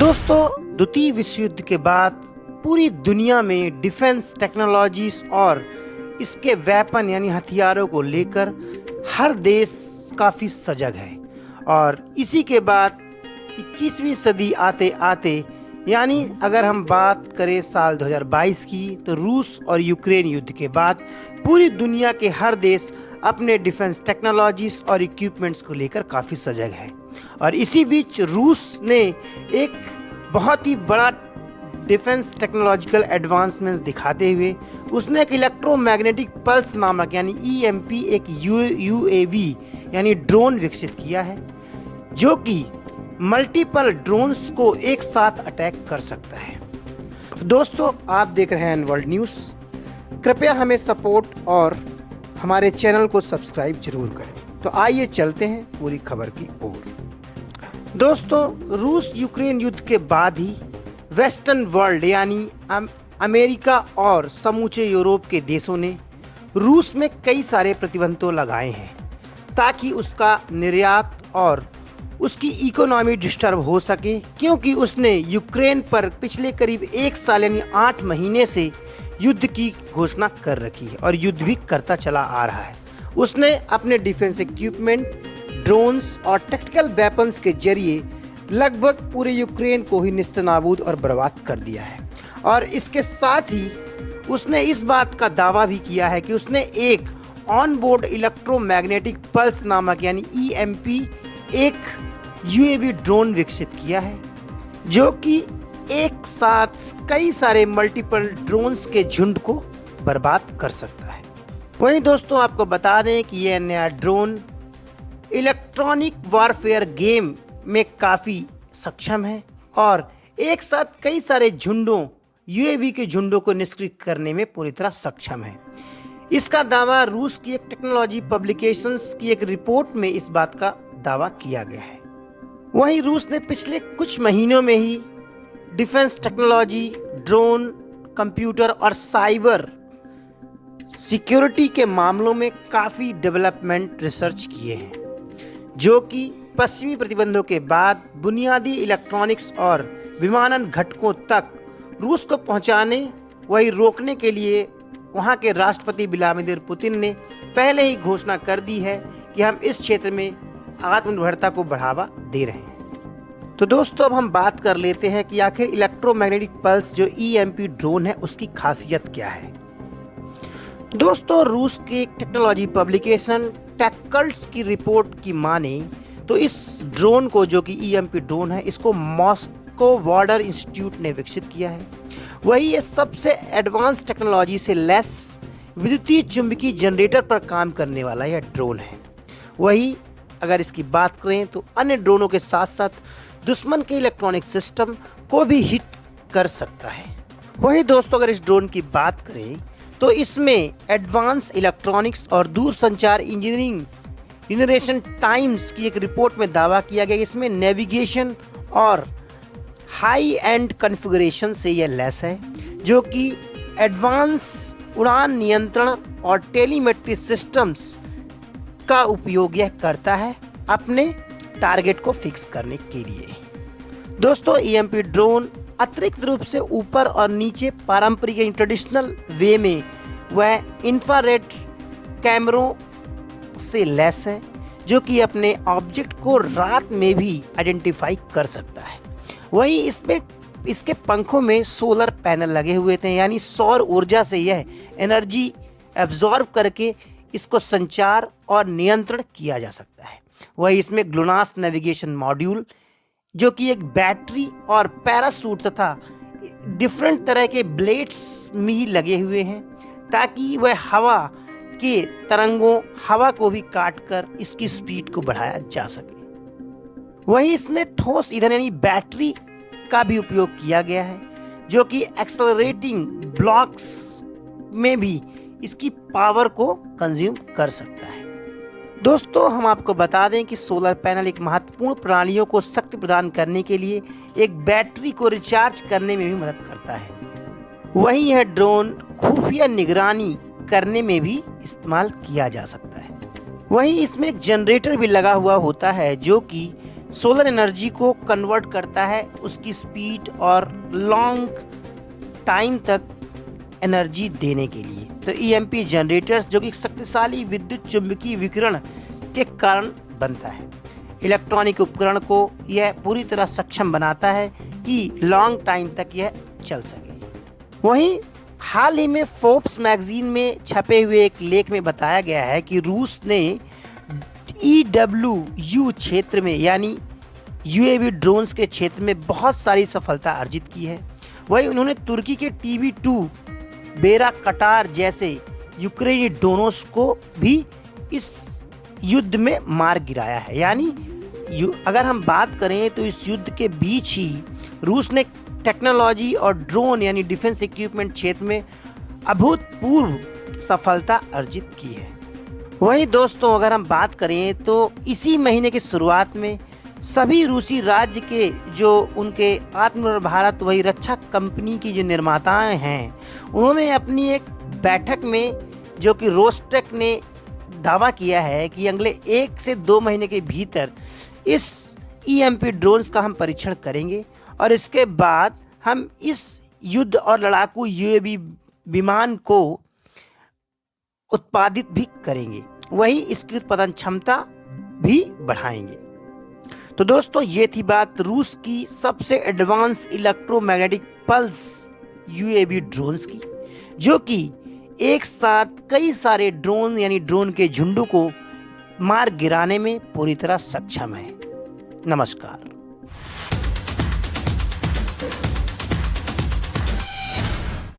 दोस्तों, द्वितीय विश्व युद्ध के बाद पूरी दुनिया में डिफेंस टेक्नोलॉजीज और इसके वेपन यानी हथियारों को लेकर हर देश काफ़ी सजग है। और इसी के बाद 21वीं सदी आते आते यानी अगर हम बात करें साल 2022 की, तो रूस और यूक्रेन युद्ध के बाद पूरी दुनिया के हर देश अपने डिफेंस टेक्नोलॉजीज और इक्विपमेंट्स को लेकर काफ़ी सजग है। और इसी बीच रूस ने एक बहुत ही बड़ा डिफेंस टेक्नोलॉजिकल एडवांसमेंट्स दिखाते हुए उसने एक इलेक्ट्रोमैग्नेटिक पल्स नामक यानी EMP एक UAV यानी ड्रोन विकसित किया है, जो कि मल्टीपल ड्रोन्स को एक साथ अटैक कर सकता है। दोस्तों, आप देख रहे हैं वर्ल्ड न्यूज़। कृपया हमें सपोर्ट और हमारे चैनल को सब्सक्राइब जरूर करें। तो आइए चलते हैं पूरी खबर की ओर। दोस्तों, रूस यूक्रेन युद्ध के बाद ही वेस्टर्न वर्ल्ड यानी अमेरिका और समूचे यूरोप के देशों ने रूस में कई सारे प्रतिबंधों लगाए हैं ताकि उसका निर्यात और उसकी इकोनॉमी डिस्टर्ब हो सके, क्योंकि उसने यूक्रेन पर पिछले करीब 1 साल यानी 8 महीने से युद्ध की घोषणा कर रखी है और युद्ध भी करता चला आ रहा है। उसने अपने डिफेंस इक्विपमेंट, ड्रोन्स और टैक्टिकल वेपन्स के जरिए लगभग पूरे यूक्रेन को ही निस्तनाबूद और बर्बाद कर दिया है। और इसके साथ ही उसने इस बात का दावा भी किया है कि उसने एक ऑन बोर्ड इलेक्ट्रोमैग्नेटिक पल्स नामक यानी EMP एक UAV ड्रोन विकसित किया है, जो कि एक साथ कई सारे मल्टीपल ड्रोन्स के झुंड को बर्बाद कर सकता है। वहीं दोस्तों, आपको बता दें कि यह नया ड्रोन इलेक्ट्रॉनिक वॉरफेयर गेम में काफ़ी सक्षम है और एक साथ कई सारे झुंडों UAV के झुंडों को निष्क्रिय करने में पूरी तरह सक्षम है। इसका दावा रूस की एक टेक्नोलॉजी पब्लिकेशंस की एक रिपोर्ट में इस बात का दावा किया गया है। वहीं रूस ने पिछले कुछ महीनों में ही डिफेंस टेक्नोलॉजी, ड्रोन, कंप्यूटर और साइबर सिक्योरिटी के मामलों में काफ़ी डेवलपमेंट रिसर्च किए हैं, जो कि पश्चिमी प्रतिबंधों के बाद बुनियादी इलेक्ट्रॉनिक्स और विमानन घटकों तक रूस को पहुंचाने वही रोकने के लिए वहां के राष्ट्रपति व्लादिमीर पुतिन ने पहले ही घोषणा कर दी है कि हम इस क्षेत्र में आत्मनिर्भरता को बढ़ावा दे रहे हैं। तो दोस्तों, अब हम बात कर लेते हैं कि आखिर इलेक्ट्रोमैग्नेटिक पल्स जो EMP ड्रोन है उसकी खासियत क्या है। दोस्तों, रूस के एक टेक्नोलॉजी पब्लिकेशन टेक्कल्ट्स की रिपोर्ट की माने तो इस ड्रोन को, जो कि EMP ड्रोन है, इसको मॉस्को बॉर्डर इंस्टीट्यूट ने विकसित किया है। वही ये सबसे एडवांस टेक्नोलॉजी से लैस विद्युतीय चुंबकीय जनरेटर पर काम करने वाला यह ड्रोन है। वही अगर इसकी बात करें तो अन्य ड्रोनों के साथ साथ दुश्मन के इलेक्ट्रॉनिक सिस्टम को भी हिट कर सकता है। वही दोस्तों, अगर इस ड्रोन की बात करें तो इसमें एडवांस इलेक्ट्रॉनिक्स और दूरसंचार इंजीनियरिंग जनरेशन टाइम्स की एक रिपोर्ट में दावा किया गया कि इसमें नेविगेशन और हाई एंड कॉन्फ़िगरेशन से यह लैस है, जो कि एडवांस उड़ान नियंत्रण और टेलीमेट्री सिस्टम्स का उपयोग यह करता है अपने टारगेट को फिक्स करने के लिए। दोस्तों, EMP ड्रोन अतिरिक्त रूप से ऊपर और नीचे पारंपरिक यानी ट्रेडिशनल वे में वह इंफ्रारेड कैमरों से लैस है, जो कि अपने ऑब्जेक्ट को रात में भी आइडेंटिफाई कर सकता है। वहीं इसके पंखों में सोलर पैनल लगे हुए थे, यानी सौर ऊर्जा से यह एनर्जी एब्जॉर्ब करके इसको संचार और नियंत्रण किया जा सकता है। वही इसमें ग्लोनास नेविगेशन मॉड्यूल, जो कि एक बैटरी और पैरासूट तथा डिफरेंट तरह के ब्लेड्स में ही लगे हुए हैं, ताकि वह हवा के तरंगों, हवा को भी काटकर इसकी स्पीड को बढ़ाया जा सके। वहीं इसमें ठोस ईंधन यानी बैटरी का भी उपयोग किया गया है, जो कि एक्सेलरेटिंग ब्लॉक्स में भी इसकी पावर को कंज्यूम कर सकता है। दोस्तों, हम आपको बता दें कि सोलर पैनल एक महत्वपूर्ण प्रणालियों को शक्ति प्रदान करने के लिए एक बैटरी को रिचार्ज करने में भी मदद करता है। वहीं यह ड्रोन खुफिया निगरानी करने में भी इस्तेमाल किया जा सकता है। वहीं इसमें एक जनरेटर भी लगा हुआ होता है, जो कि सोलर एनर्जी को कन्वर्ट करता है उसकी स्पीड और लॉन्ग टाइम तक एनर्जी देने के लिए। तो ईएमपी जनरेटर्स जो कि शक्तिशाली विद्युत चुंबकीय विकिरण के कारण बनता है, इलेक्ट्रॉनिक उपकरण को यह पूरी तरह सक्षम बनाता है कि लॉन्ग टाइम तक यह चल सके। वहीं हाल ही में फोर्ब्स मैगजीन में छपे हुए एक लेख में बताया गया है कि रूस ने EWU क्षेत्र में यानी UAV ड्रोन्स के क्षेत्र में बहुत सारी सफलता अर्जित की है। वहीं उन्होंने तुर्की के TB2 बेरा कटार जैसे यूक्रेनी ड्रोनों को भी इस युद्ध में मार गिराया है। यानी अगर हम बात करें तो इस युद्ध के बीच ही रूस ने टेक्नोलॉजी और ड्रोन यानी डिफेंस इक्विपमेंट क्षेत्र में अभूतपूर्व सफलता अर्जित की है। वहीं दोस्तों अगर हम बात करें तो इसी महीने की शुरुआत में सभी रूसी राज्य के जो उनके आत्मनिर्भर भारत वही रक्षा कंपनी की जो निर्माताएं हैं, उन्होंने अपनी एक बैठक में जो कि रोस्टेक ने दावा किया है कि अगले 1 से 2 महीने के भीतर इस ईएमपी ड्रोन्स का हम परीक्षण करेंगे और इसके बाद हम इस युद्ध और लड़ाकू यूएवी विमान को उत्पादित भी करेंगे, वही इसकी उत्पादन क्षमता भी बढ़ाएंगे। तो दोस्तों ये थी बात रूस की सबसे advance electromagnetic pulse UAV drones की, जो कि एक साथ कई सारे ड्रोन यानी ड्रोन के झुंडों को मार गिराने में पूरी तरह सक्षम है। नमस्कार।